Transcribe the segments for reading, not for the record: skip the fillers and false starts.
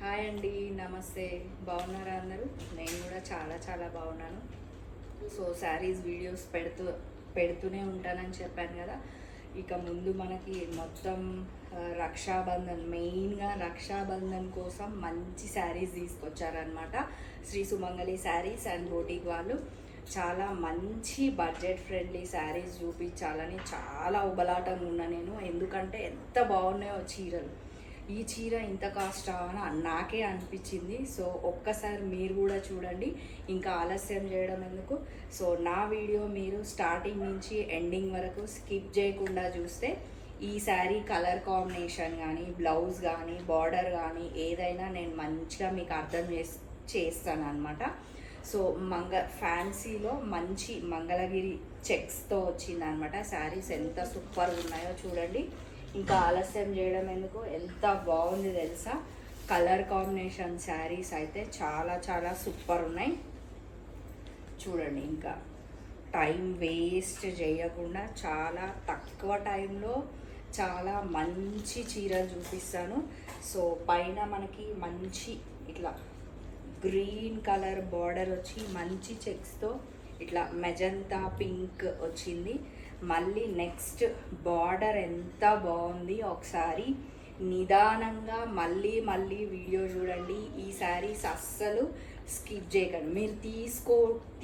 Hi అండి, నమస్తే. బాగున్నారా అందరూ? నేను కూడా చాలా చాలా బాగున్నాను. సో శారీస్ వీడియోస్ పెడుతూనే ఉంటానని చెప్పాను కదా. ఇక ముందు మనకి మొత్తం రక్షాబంధన్, మెయిన్గా రక్షాబంధన్ కోసం మంచి saris తీసుకొచ్చారనమాట. Shri Sumangali sarees and boutique వాళ్ళు చాలా మంచి బడ్జెట్ ఫ్రెండ్లీ శారీస్ చూపించాలని చాలా ఉబలాటంగా ఉన్నా నేను. ఎందుకంటే ఎంత బాగున్నాయో చీరలు. ఈ చీర ఇంత కాస్ట్ అని నాకే అనిపించింది. సో ఒక్కసారి మీరు కూడా చూడండి, ఇంకా ఆలస్యం చేయడం ఎందుకు. సో నా వీడియో మీరు స్టార్టింగ్ నుంచి ఎండింగ్ వరకు స్కిప్ చేయకుండా చూస్తే ఈ శారీ కలర్ కాంబినేషన్ కానీ, బ్లౌజ్ కానీ, బార్డర్ కానీ ఏదైనా నేను మంచిగా మీకు అర్థం చేస్తాను అనమాట. సో ఫ్యాన్సీలో మంచి మంగళగిరి చెక్స్తో వచ్చిందనమాట. శారీస్ ఎంత సూపర్ ఉన్నాయో చూడండి. ఇంకా ఆలస్యం చేయడం ఎందుకు, ఎంత బాగుంది తెలుసా. కలర్ కాంబినేషన్ శారీస్ అయితే చాలా చాలా సూపర్ ఉన్నాయి. చూడండి, ఇంకా టైం వేస్ట్ చేయకుండా చాలా తక్కువ టైంలో చాలా మంచి చీరలు చూపిస్తాను. సో పైన మనకి మంచి ఇట్లా గ్రీన్ కలర్ బార్డర్ వచ్చి మంచి చెక్స్తో ఇట్లా మెజంతా పింక్ వచ్చింది. మళ్ళీ నెక్స్ట్ బార్డర్ ఎంత బాగుంది. ఒకసారి నిదానంగా మళ్ళీ వీడియో చూడండి. ఈ శారీస్ అస్సలు స్కిప్ చేయకండి. మీరు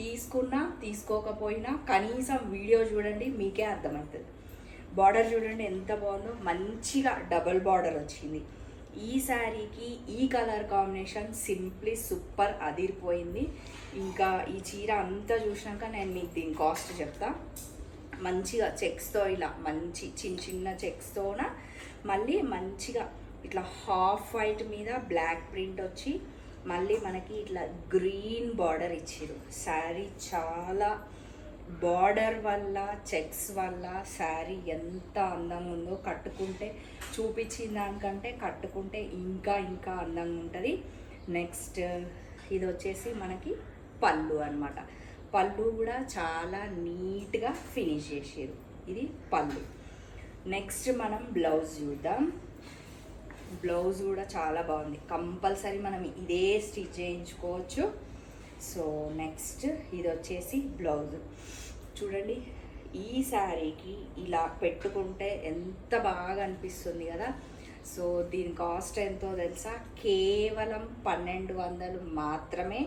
తీసుకున్నా తీసుకోకపోయినా కనీసం వీడియో చూడండి, మీకే అర్థమవుతుంది. బార్డర్ చూడండి ఎంత బాగుందో, మంచిగా డబుల్ బార్డర్ వచ్చింది. ఈ శారీకి ఈ కలర్ కాంబినేషన్ సింప్లీ సూపర్ అదిరిపోయింది. ఇంకా ఈ చీర అంతా చూసినాక నేను మీకు దీని కాస్ట్ చెప్తా. మంచిగా చెక్స్తో ఇలా మంచి చిన్న చెక్స్తోన మళ్ళీ మంచిగా ఇట్లా హాఫ్ వైట్ మీద బ్లాక్ ప్రింట్ వచ్చి మళ్ళీ మనకి ఇట్లా గ్రీన్ బార్డర్ ఇచ్చారు. శారీ చాలా బార్డర్ వల్ల, చెక్స్ వల్ల శారీ ఎంత అందంగా ఉందో. కట్టుకుంటే చూపించిన దానికంటే కట్టుకుంటే ఇంకా ఇంకా అందంగా ఉంటుంది. నెక్స్ట్ ఇది వచ్చేసి మనకి పళ్ళు అనమాట. పళ్ళు కూడా చాలా నీట్గా ఫినిష్ చేసారు. ఇది పళ్ళు. నెక్స్ట్ మనం బ్లౌజ్ చూద్దాం. బ్లౌజ్ కూడా చాలా బాగుంది. కంపల్సరీ మనం ఇదే స్టిచ్ చేయించుకోవచ్చు. సో నెక్స్ట్ ఇది వచ్చేసి బ్లౌజ్ చూడండి. ఈ శారీకి ఇలా పెట్టుకుంటే ఎంత బాగా అనిపిస్తుంది కదా. సో దీని కాస్ట్ ఎంతో తెలుసా? కేవలం 1200 మాత్రమే.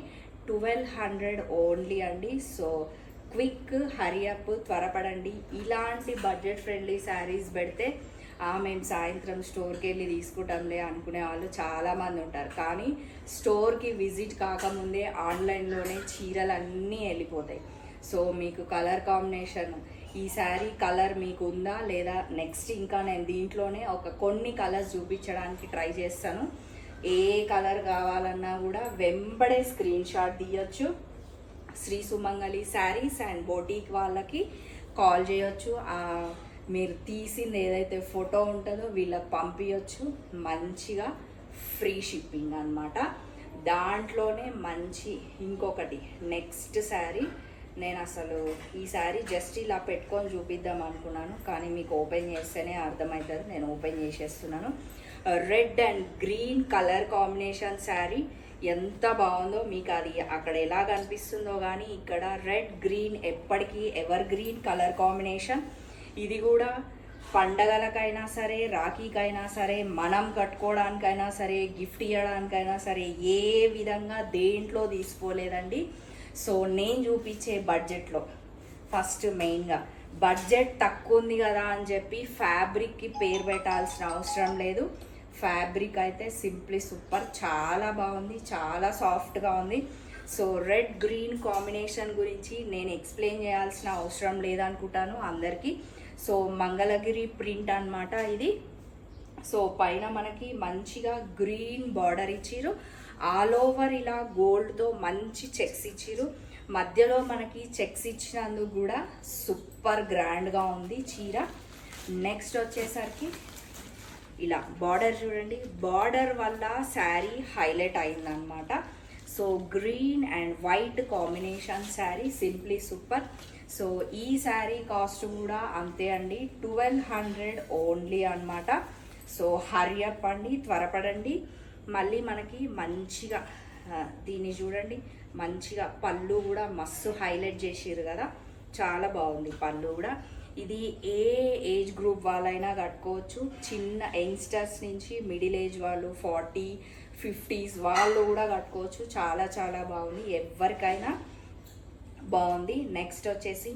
1200 ఓన్లీ అండి. సో క్విక్ హరియప్, త్వరపడండి. ఇలాంటి బడ్జెట్ ఫ్రెండ్లీ శారీస్ పెడితే మేము సాయంత్రం స్టోర్కి వెళ్ళి తీసుకుంటాంలే అనుకునే వాళ్ళు చాలామంది ఉంటారు. కానీ స్టోర్కి విజిట్ కాకముందే ఆన్లైన్లోనే చీరలన్నీ వెళ్ళిపోతాయి. సో మీకు కలర్ కాంబినేషన్, ఈ శారీ కలర్ మీకు ఉందా లేదా, నెక్స్ట్ ఇంకా నేను దీంట్లోనే కొన్ని కలర్స్ చూపించడానికి ట్రై చేస్తాను. ఏ కలర్ కావాలన్నా కూడా వెంబడే స్క్రీన్ షాట్ తీయొచ్చు. Shri Sumangali sarees and boutique వాళ్ళకి కాల్ చేయొచ్చు. మీరు తీసింది ఏదైతే ఫోటో ఉంటుందో వీళ్ళకి పంపించవచ్చు. మంచిగా ఫ్రీ షిప్పింగ్ అనమాట. దాంట్లోనే మంచి ఇంకొకటి నెక్స్ట్ శారీ, నేను అసలు ఈ శారీ జస్ట్ ఇలా పెట్టుకొని చూపిద్దాం అనుకున్నాను, కానీ మీకు ఓపెన్ చేస్తేనే అర్థమవుతుంది. నేను ఓపెన్ చేసేస్తున్నాను. Red and green colour combination sari ఎంత బాగుందో. మీకు అది అక్కడ ఎలా కనిపిస్తుందో కానీ ఇక్కడ రెడ్ గ్రీన్ ఎప్పటికీ ఎవర్ గ్రీన్ కలర్ కాంబినేషన్. ఇది కూడా పండగలకైనా సరే, రాఖీకైనా సరే, మనం కట్టుకోవడానికైనా సరే, గిఫ్ట్ ఇవ్వడానికైనా సరే, ఏ విధంగా దేంట్లో తీసుకోలేదండి. సో నేను చూపించే బడ్జెట్లో ఫస్ట్ మెయిన్గా బడ్జెట్ తక్కువ ఉంది కదా అని చెప్పి ఫ్యాబ్రిక్కి పేరు పెట్టాల్సిన అవసరం లేదు. ఫ్యాబ్రిక్ అయితే సింప్లీ సూపర్, చాలా బాగుంది, చాలా సాఫ్ట్గా ఉంది. సో రెడ్ గ్రీన్ కాంబినేషన్ గురించి నేను ఎక్స్ప్లెయిన్ చేయాల్సిన అవసరం లేదనుకుంటాను అందరికీ. సో మంగళగిరి ప్రింట్ అనమాట ఇది. సో పైన మనకి మంచిగా గ్రీన్ బార్డర్ ఇచ్చిరు. ఆల్ ఓవర్ ఇలా గోల్డ్తో మంచి చెక్స్ ఇచ్చిరు. మధ్యలో మనకి చెక్స్ ఇచ్చినందుకు కూడా సూపర్ గ్రాండ్గా ఉంది చీర. నెక్స్ట్ వచ్చేసరికి ఇలా బార్డర్ చూడండి. బార్డర్ వల్ల శారీ హైలైట్ అయిందనమాట. So green and white combination sari simply super. So ఈ శారీ కాస్ట్ కూడా అంతే అండి, 1200 ఓన్లీ అనమాట. సో హరియప్ అండి, త్వరపడండి. మళ్ళీ మనకి మంచిగా దీన్ని చూడండి, మంచిగా పళ్ళు కూడా మస్తు హైలైట్ చేసిర్రు కదా, చాలా బాగుంది పళ్ళు కూడా. ఇది ఏ ఏజ్ గ్రూప్ వాళ్ళైనా కట్టుకోవచ్చు, చిన్న యంగ్స్టర్స్ నుంచి మిడిల్ ఏజ్ వాళ్ళు 40, 50s వాళ్ళు కూడా కట్టుకోవచ్చు. చాలా చాలా బాగుంది, ఎవరికైనా బాగుంది. నెక్స్ట్ వచ్చేసి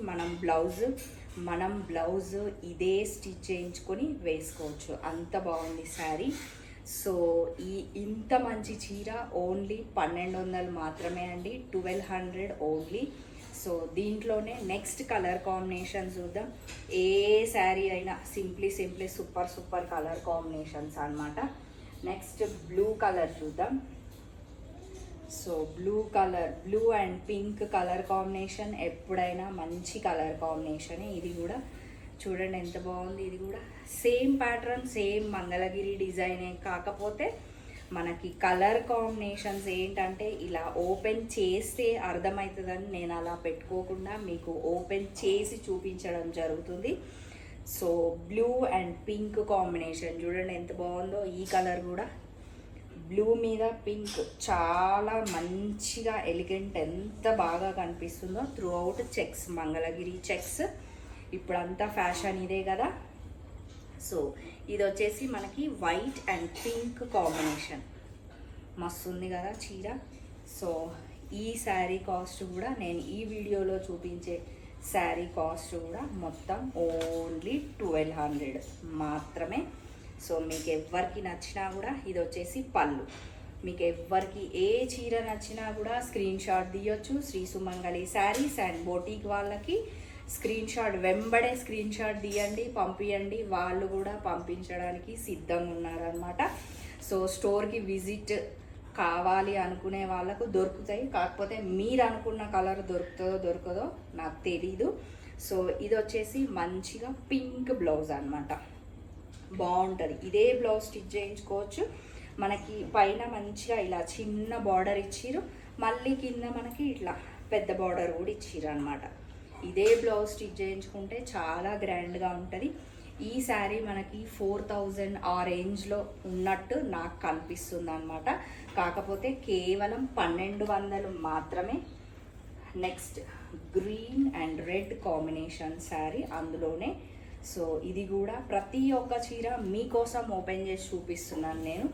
మనం బ్లౌజ్ ఇదే స్టిచ్ చేయించుకొని వేసుకోవచ్చు, అంత బాగుంది శారీ. సో ఇంత మంచి చీర ఓన్లీ 1200 మాత్రమే అండి, 1200 ఓన్లీ. సో దీంట్లోనే నెక్స్ట్ కలర్ కాంబినేషన్ చూద్దాం. ఏ శారీ అయినా సింప్లీ సూపర్ కలర్ కాంబినేషన్స్ అన్నమాట. నెక్స్ట్ బ్లూ కలర్ చూద్దాం. So blue and pink colour combination ఎప్పుడైనా మంచి కలర్ కాంబినేషన్. ఇది కూడా చూడండి ఎంత బాగుంది. ఇది కూడా సేమ్ ప్యాటర్న్, సేమ్ మంగళగిరి డిజైనే, కాకపోతే మనకి కలర్ కాంబినేషన్స్ ఏంటంటే ఇలా ఓపెన్ చేస్తే అర్థమవుతుందని నేను అలా పెట్టుకోకుండా మీకు ఓపెన్ చేసి చూపించడం జరుగుతుంది. So blue and pink combination చూడండి ఎంత బాగుందో. ఈ కలర్ కూడా బ్లూ మీద పింక్ చాలా మంచిగా ఎలిగెంట్, ఎంత బాగా కనిపిస్తుందో. Through out checks, Mangalagiri checks, ఇప్పుడంతా ఫ్యాషన్ ఇదే కదా. సో ఇది వచ్చేసి మనకి వైట్ అండ్ పింక్ కాంబినేషన్, మస్తు ఉంది కదా చీర. సో ఈ శారీ కాస్ట్ కూడా నేను ఈ వీడియోలో చూపించే శారీ కాస్ట్ కూడా మొత్తం ఓన్లీ 1200 మాత్రమే. సో మీకు ఎవరికి నచ్చినా కూడా, ఇది వచ్చేసి పళ్ళు, మీకు ఎవరికి ఏ చీర నచ్చినా కూడా స్క్రీన్ షాట్ తీయొచ్చు. Shri Sumangali sarees and boutique వాళ్ళకి స్క్రీన్ షాట్ వెంబడే స్క్రీన్ షాట్ తీయండి, పంపించండి, వాళ్ళు కూడా పంపించడానికి సిద్ధంగా ఉన్నారనమాట. సో స్టోర్కి విజిట్ కావాలి అనుకునే వాళ్ళకు దొరుకుతాయి, కాకపోతే మీరు అనుకున్న కలర్ దొరకదో నాకు తెలీదు. సో ఇది వచ్చేసి మంచిగా పింక్ బ్లౌజ్ అనమాట, బాగుంటుంది. ఇదే బ్లౌజ్ స్టిచ్ చేయించుకోవచ్చు. మనకి పైన మంచిగా ఇలా చిన్న బార్డర్ ఇచ్చిర్రు, మళ్ళీ కింద మనకి ఇట్లా పెద్ద బార్డర్ కూడా ఇచ్చిర్రు అనమాట. ఇదే బ్లౌజ్ స్టిచ్ చేయించుకుంటే చాలా గ్రాండ్గా ఉంటుంది. ఈ శారీ మనకి 4000 ఆ రేంజ్లో ఉన్నట్టు నాకు కనిపిస్తుంది అనమాట, కాకపోతే కేవలం 1200 మాత్రమే. Next green and red combination sari అందులోనే. సో ఇది కూడా ప్రతి ఒక్క చీర మీకోసం ఓపెన్ చేసి చూపిస్తున్నాను నేను,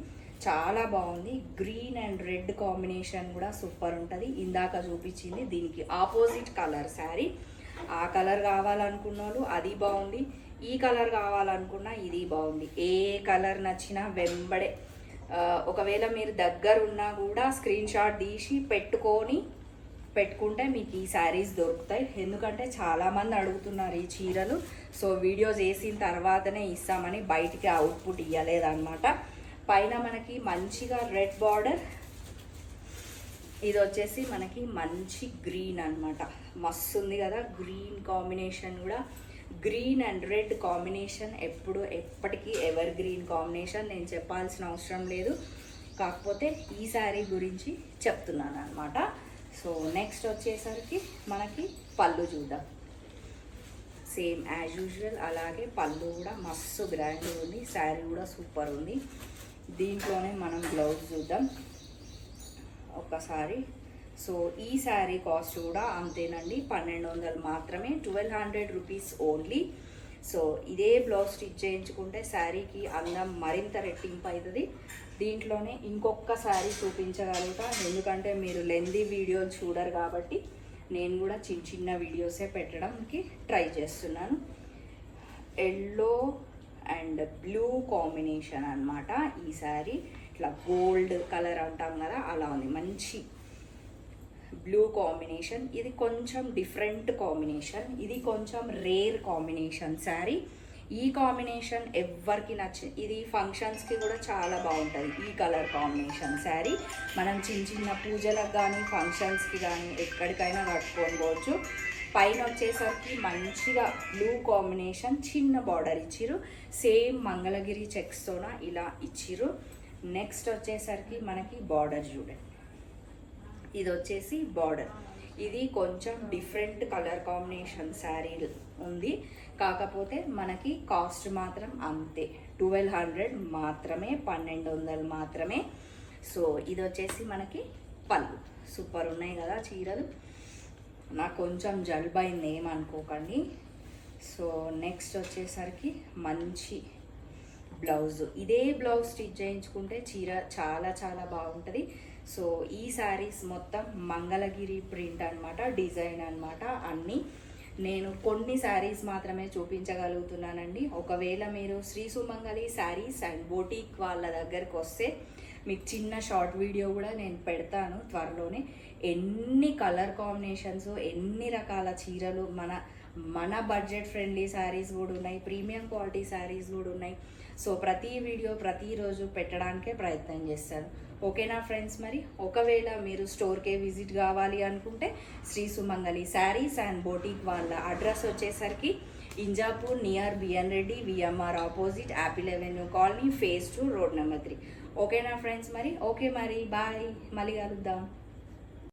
చాలా బాగుంది. గ్రీన్ అండ్ రెడ్ కాంబినేషన్ కూడా సూపర్ ఉంటుంది. ఇందాక చూపించింది దీనికి ఆపోజిట్ కలర్ శారీ, ఆ కలర్ కావాలనుకున్న వాళ్ళు అది బాగుంది, ఈ కలర్ కావాలనుకున్నా ఇది బాగుంది. ఏ కలర్ నచ్చినా వెంబడే, ఒకవేళ మీరు దగ్గర ఉన్నా కూడా స్క్రీన్ షాట్ తీసి పెట్టుకుంటే మీకు ఈ శారీస్ దొరుకుతాయి. ఎందుకంటే చాలామంది అడుగుతున్నారు ఈ చీరలు. సో వీడియో చేసిన తర్వాతనే ఇస్తామని బయటికి అవుట్పుట్ ఇవ్వలేదన్నమాట. పైన మనకి మంచిగా రెడ్ బార్డర్, ఇది వచ్చేసి మనకి మంచి గ్రీన్ అనమాట, మస్తు ఉంది కదా గ్రీన్ కాంబినేషన్ కూడా. గ్రీన్ అండ్ రెడ్ కాంబినేషన్ ఎప్పటికీ ఎవర్ గ్రీన్ కాంబినేషన్, నేను చెప్పాల్సిన అవసరం లేదు, కాకపోతే ఈ శారీ గురించి చెప్తున్నాను అనమాట. సో నెక్స్ట్ వచ్చేసరికి మనకి పళ్ళు చూద్దాం. సేమ్ యాజ్ యూజువల్ అలాగే పళ్ళు కూడా మస్తు గ్రాండ్ ఉంది, శారీ కూడా సూపర్ ఉంది. దీంట్లోనే మనం బ్లౌజ్ చూద్దాం ఒక్కసారి. సో ఈ శారీ కాస్ట్ కూడా అంతేనండి, 1200 మాత్రమే, 1200 రూపీస్ ఓన్లీ. సో ఇదే బ్లౌజ్ స్టిచ్ చేయించుకుంటే శారీకి అందం మరింత రెట్టింపు అవుతుంది. దీంట్లోనే ఇంకొక శారీ చూపించగలుగుతా, ఎందుకంటే మీరు లెందీ వీడియోలు చూడరు కాబట్టి నేను కూడా చిన్న వీడియోసే పెట్టడానికి ట్రై చేస్తున్నాను. ఎల్లో అండ్ బ్లూ కాంబినేషన్ అన్నమాట ఈ శారీ, ఇట్లా గోల్డ్ కలర్ అంటాం కదా అలా ఉంది, మంచి బ్లూ కాంబినేషన్. ఇది కొంచెం డిఫరెంట్ కాంబినేషన్, ఇది కొంచెం రేర్ కాంబినేషన్ శారీ. ఈ కాంబినేషన్ ఎవరికి ఇది ఫంక్షన్స్కి కూడా చాలా బాగుంటుంది. ఈ కలర్ కాంబినేషన్ శారీ మనం చిన్న పూజలకు కానీ ఫంక్షన్స్కి కానీ ఎక్కడికైనా కట్టుకోవచ్చు. పైన వచ్చేసరికి మంచిగా బ్లూ కాంబినేషన్ చిన్న బార్డర్ ఇచ్చిర్రు, సేమ్ మంగళగిరి చెక్స్తోన ఇలా ఇచ్చిర్రు. నెక్స్ట్ వచ్చేసరికి మనకి బార్డర్ చూడండి, ఇది వచ్చేసి బార్డర్, ఇది కొంచెం డిఫరెంట్ కలర్ కాంబినేషన్ శారీ ఉంది, కాకపోతే మనకి కాస్ట్ మాత్రం అంతే 1200 మాత్రమే, 1200 మాత్రమే. సో ఇది వచ్చేసి మనకి పళ్ళు. సూపర్ ఉన్నాయి కదా చీరలు. నాకు కొంచెం జలుబైంది ఏమనుకోకండి. సో నెక్స్ట్ వచ్చేసరికి మంచి బ్లౌజ్. ఇదే బ్లౌజ్ స్టిచ్ చేయించుకుంటే చీర చాలా చాలా బాగుంటుంది. సో ఈ శారీస్ మొత్తం మంగళగిరి ప్రింట్ అనమాట, డిజైన్ అనమాట. అన్నీ నేను కొన్ని శారీస్ మాత్రమే చూపించగలుగుతున్నానండి. ఒకవేళ మీరు Shri Sumangali sarees and boutique వాళ్ళ దగ్గరకు వస్తే మీకు చిన్న షార్ట్ వీడియో కూడా నేను పెడతాను త్వరలోనే. ఎన్ని కలర్ కాంబినేషన్స్, ఎన్ని రకాల చీరలు, మన బడ్జెట్ ఫ్రెండ్లీ శారీస్ కూడా ఉన్నాయి, ప్రీమియం క్వాలిటీ శారీస్ కూడా ఉన్నాయి. సో ప్రతి వీడియో ప్రతిరోజు పెట్టడానికే ప్రయత్నం చేస్తాను. ఓకేనా ఫ్రెండ్స్? మరి ఒకవేళ మీరు స్టోర్కే విజిట్ కావాలి అనుకుంటే Shri Sumangali sarees and boutique వాళ్ళ అడ్రస్ వచ్చేసరికి Injapur near BN Reddy VMR opposite Apple Avenue colony, phase 2, road number 3. ఓకేనా ఫ్రెండ్స్? మరి ఓకే, మరి బాయ్, మళ్ళీ కలుద్దాం.